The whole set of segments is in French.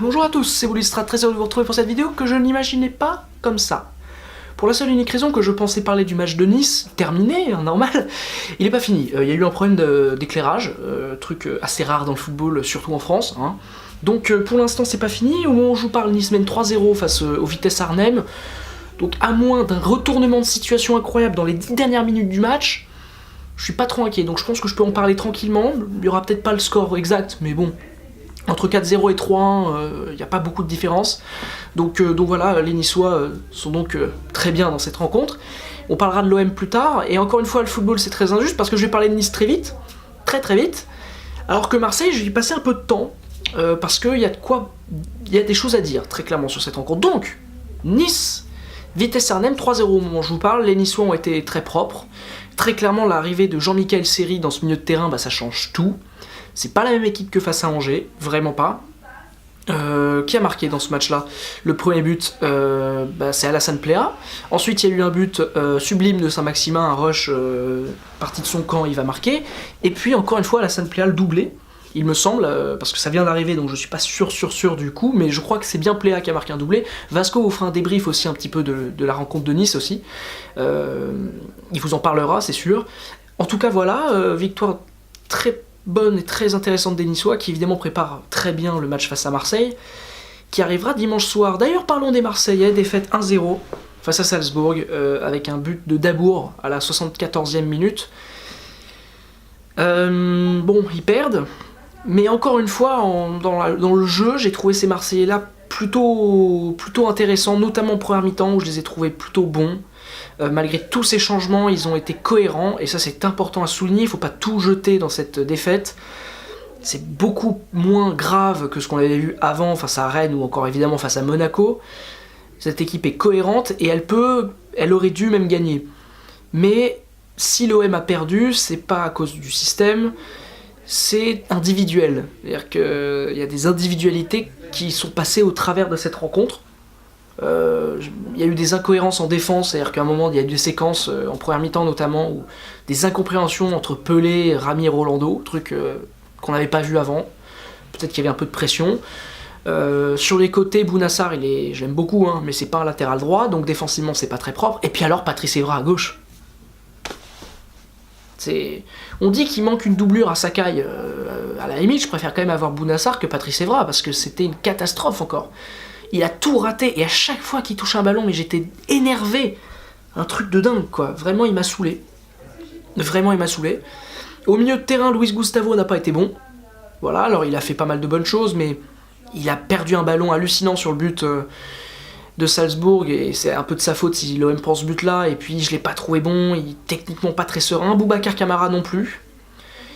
Bonjour à tous, c'est Boulistra, très heureux de vous retrouver pour cette vidéo que je n'imaginais pas comme ça. Pour la seule et unique raison que je pensais parler du match de Nice, terminé, normal, il est pas fini. Il y a eu un problème d'éclairage, truc assez rare dans le football, surtout en France. Hein. Donc pour l'instant c'est pas fini, au moment où je vous parle, Nice mène 3-0 face au Vitesse Arnhem. Donc à moins d'un retournement de situation incroyable dans les 10 dernières minutes du match, je suis pas trop inquiet, donc je pense que je peux en parler tranquillement. Il y aura peut-être pas le score exact, mais bon, entre 4-0 et 3-1, il n'y a pas beaucoup de différence. Donc voilà, les Niçois sont donc très bien dans cette rencontre. On parlera de l'OM plus tard, et encore une fois, le football c'est très injuste, parce que je vais parler de Nice très vite, très vite, alors que Marseille, je vais y passer un peu de temps, parce qu'il y a des choses à dire, très clairement, sur cette rencontre. Donc, Nice, Vitesse Arnhem, 3-0 au moment où je vous parle, les Niçois ont été très propres. Très clairement, l'arrivée de Jean-Michel Seri dans ce milieu de terrain, ça change tout. C'est pas la même équipe que face à Angers, vraiment pas. Qui a marqué dans ce match-là? Le premier but, c'est Alassane Pléa. Ensuite, il y a eu un but sublime de Saint-Maximin, un rush parti de son camp, il va marquer. Et puis, encore une fois, Alassane Pléa, le doublé, il me semble, parce que ça vient d'arriver, donc je suis pas sûr du coup, mais je crois que c'est bien Pléa qui a marqué un doublé. Vasco vous fera un débrief aussi un petit peu de la rencontre de Nice aussi. Il vous en parlera, c'est sûr. En tout cas, voilà, victoire très bonne et très intéressante des Niçois, qui évidemment prépare très bien le match face à Marseille, qui arrivera dimanche soir. D'ailleurs, parlons des Marseillais, défaite 1-0 face à Salzbourg, avec un but de Dabour à la 74e minute. Bon, ils perdent, mais encore une fois, dans le jeu, j'ai trouvé ces Marseillais-là plutôt intéressants, notamment en première mi-temps, où je les ai trouvés plutôt bons. Malgré tous ces changements, ils ont été cohérents, et ça c'est important à souligner, il ne faut pas tout jeter dans cette défaite. C'est beaucoup moins grave que ce qu'on avait vu avant face à Rennes, ou encore évidemment face à Monaco. Cette équipe est cohérente, et elle aurait dû même gagner. Mais si l'OM a perdu, c'est pas à cause du système, c'est individuel. C'est-à-dire qu'il y a des individualités qui sont passées au travers de cette rencontre. Il y a eu des incohérences en défense, c'est-à-dire qu'à un moment il y a eu des séquences en première mi-temps notamment, où des incompréhensions entre Pelé, Rami et Rolando, truc qu'on n'avait pas vu avant. Peut-être qu'il y avait un peu de pression. Sur les côtés, Bounassar, je l'aime beaucoup, hein, mais c'est pas un latéral droit, donc défensivement c'est pas très propre. Et puis alors Patrice Evra à gauche. On dit qu'il manque une doublure à Sakai. À la limite, je préfère quand même avoir Bounassar que Patrice Evra, parce que c'était une catastrophe encore. Il a tout raté, et à chaque fois qu'il touche un ballon, mais j'étais énervé. Un truc de dingue, quoi. Vraiment, il m'a saoulé. Au milieu de terrain, Luis Gustavo n'a pas été bon. Voilà, alors il a fait pas mal de bonnes choses, mais il a perdu un ballon hallucinant sur le but de Salzbourg, et c'est un peu de sa faute si l'OM prend ce but-là, et puis je l'ai pas trouvé bon, il est techniquement pas très serein. Boubacar Kamara non plus.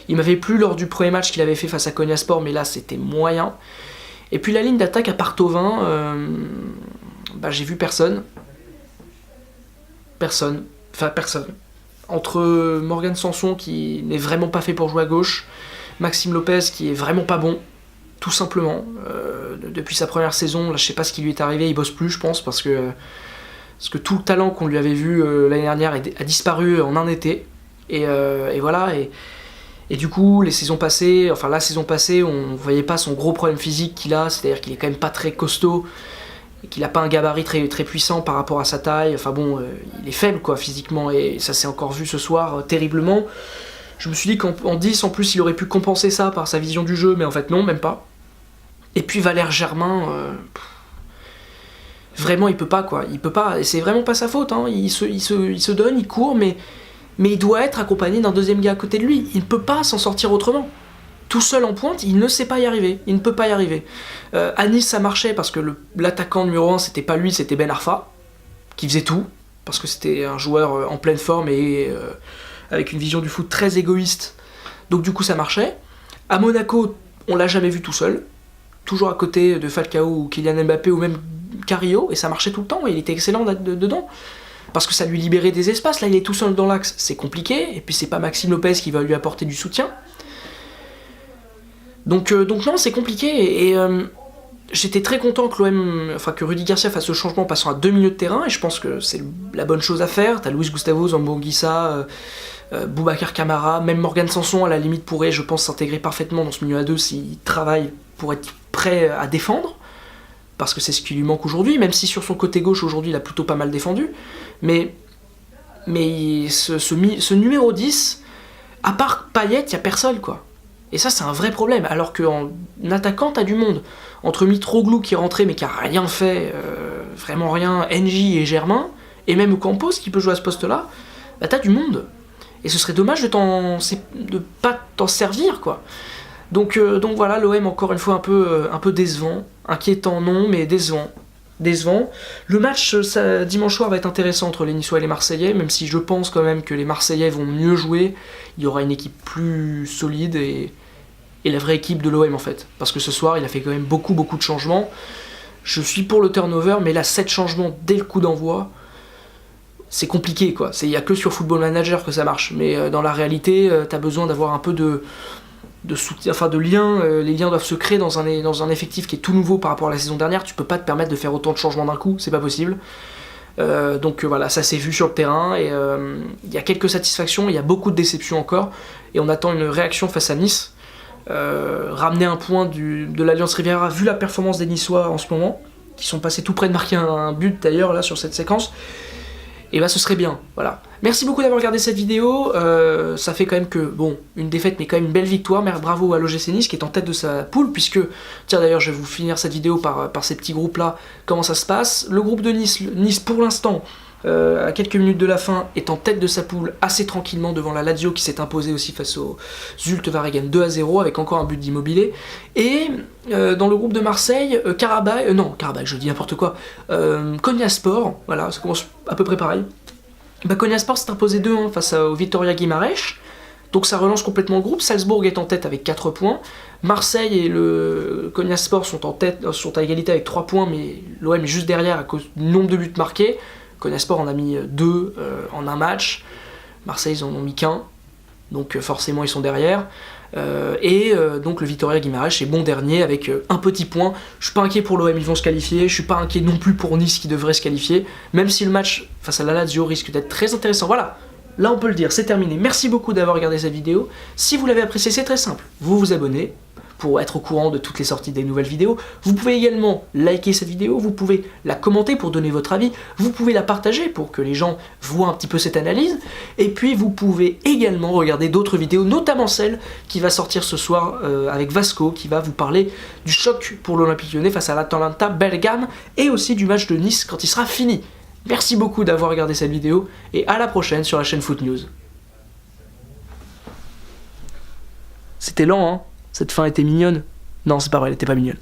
Il m'avait plu lors du premier match qu'il avait fait face à Konyaspor, mais là c'était moyen. Et puis la ligne d'attaque à part Thauvin, j'ai vu personne. Personne. Entre Morgan Sanson, qui n'est vraiment pas fait pour jouer à gauche, Maxime Lopez, qui est vraiment pas bon, tout simplement. Depuis sa première saison, là, je sais pas ce qui lui est arrivé, il bosse plus, je pense, parce que tout le talent qu'on lui avait vu l'année dernière a disparu en un été. Et voilà, et du coup, la saison passée, on voyait pas son gros problème physique qu'il a, c'est-à-dire qu'il est quand même pas très costaud, et qu'il a pas un gabarit très puissant par rapport à sa taille. Enfin bon, il est faible quoi physiquement, et ça s'est encore vu ce soir terriblement. Je me suis dit qu'en 10, en plus, il aurait pu compenser ça par sa vision du jeu, mais en fait non, même pas. Et puis Valère Germain, vraiment il peut pas quoi, et c'est vraiment pas sa faute, hein. Il se donne, il court, mais il doit être accompagné d'un deuxième gars à côté de lui. Il ne peut pas s'en sortir autrement. Tout seul en pointe, il ne sait pas y arriver. Il ne peut pas y arriver. À Nice, ça marchait parce que l'attaquant numéro 1, c'était pas lui, c'était Ben Arfa, qui faisait tout, parce que c'était un joueur en pleine forme et avec une vision du foot très égoïste. Donc du coup, ça marchait. À Monaco, on l'a jamais vu tout seul. Toujours à côté de Falcao ou Kylian Mbappé ou même Carrillo, et ça marchait tout le temps, et il était excellent dedans. Parce que ça lui libérait des espaces. Là il est tout seul dans l'axe, c'est compliqué, et puis c'est pas Maxime Lopez qui va lui apporter du soutien. Donc non, c'est compliqué, et j'étais très content que Rudy Garcia fasse ce changement en passant à 2 milieux de terrain, et je pense que c'est la bonne chose à faire. T'as Luis Gustavo, Zambo-Anguissa, Boubacar Kamara, même Morgan Sanson à la limite pourrait, je pense, s'intégrer parfaitement dans ce milieu à deux s'il travaille pour être prêt à défendre, parce que c'est ce qui lui manque aujourd'hui, même si sur son côté gauche aujourd'hui il a plutôt pas mal défendu, mais ce numéro 10, à part Payet, il n'y a personne, quoi. Et ça, c'est un vrai problème, alors qu'en attaquant, t'as du monde. Entre Mitroglou qui est rentré mais qui a rien fait, vraiment rien, NJ et Germain, et même Ocampos qui peut jouer à ce poste-là, bah t'as du monde. Et ce serait dommage de pas t'en servir, quoi. Donc voilà, l'OM encore une fois un peu décevant, inquiétant non, mais décevant. Le match dimanche soir va être intéressant entre les Niçois et les Marseillais, même si je pense quand même que les Marseillais vont mieux jouer, il y aura une équipe plus solide et la vraie équipe de l'OM en fait. Parce que ce soir il a fait quand même beaucoup de changements. Je suis pour le turnover, mais là 7 changements dès le coup d'envoi, c'est compliqué quoi. Il n'y a que sur Football Manager que ça marche, mais dans la réalité t'as besoin d'avoir un peu de soutien, enfin de liens, les liens doivent se créer dans un effectif qui est tout nouveau par rapport à la saison dernière, tu peux pas te permettre de faire autant de changements d'un coup, c'est pas possible. Donc voilà, ça s'est vu sur le terrain, et il y a quelques satisfactions, il y a beaucoup de déceptions encore, et on attend une réaction face à Nice. Ramener un point de l'Alliance Riviera, vu la performance des Niçois en ce moment, qui sont passés tout près de marquer un but d'ailleurs là sur cette séquence, et bah ce serait bien, voilà. Merci beaucoup d'avoir regardé cette vidéo, ça fait quand même que, bon, une défaite mais quand même une belle victoire, bravo à l'OGC Nice qui est en tête de sa poule, puisque, tiens d'ailleurs je vais vous finir cette vidéo par ces petits groupes là, comment ça se passe. Le groupe de Nice pour l'instant, à quelques minutes de la fin, est en tête de sa poule assez tranquillement devant la Lazio qui s'est imposée aussi face au Zulte Waregem 2-0 avec encore un but d'Immobilier. Et dans le groupe de Marseille, Karabakh, je dis n'importe quoi, Konyaspor, voilà, ça commence à peu près pareil. Konyaspor s'est imposé 2-1 face au Vitoria Guimarães, donc ça relance complètement le groupe. Salzbourg est en tête avec 4 points. Marseille et le Konyaspor sont à égalité avec 3 points, mais l'OM est juste derrière à cause du nombre de buts marqués. Konyaspor en a mis 2 en un match, Marseille ils en ont mis qu'un, donc forcément ils sont derrière. Donc le Vitoria Guimarães est bon dernier avec un petit point. Je suis pas inquiet pour l'OM, ils vont se qualifier, je suis pas inquiet non plus pour Nice qui devrait se qualifier, même si le match face à la Lazio risque d'être très intéressant. Voilà, là on peut le dire, c'est terminé. Merci beaucoup d'avoir regardé cette vidéo. Si vous l'avez appréciée, c'est très simple, vous vous abonnez pour être au courant de toutes les sorties des nouvelles vidéos. Vous pouvez également liker cette vidéo, vous pouvez la commenter pour donner votre avis, vous pouvez la partager pour que les gens voient un petit peu cette analyse, et puis vous pouvez également regarder d'autres vidéos, notamment celle qui va sortir ce soir avec Vasco, qui va vous parler du choc pour l'Olympique Lyonnais face à l'Atalanta Bergame, et aussi du match de Nice quand il sera fini. Merci beaucoup d'avoir regardé cette vidéo, et à la prochaine sur la chaîne Foot News. C'était lent, hein? Cette fin était mignonne. Non, c'est pas vrai, elle était pas mignonne.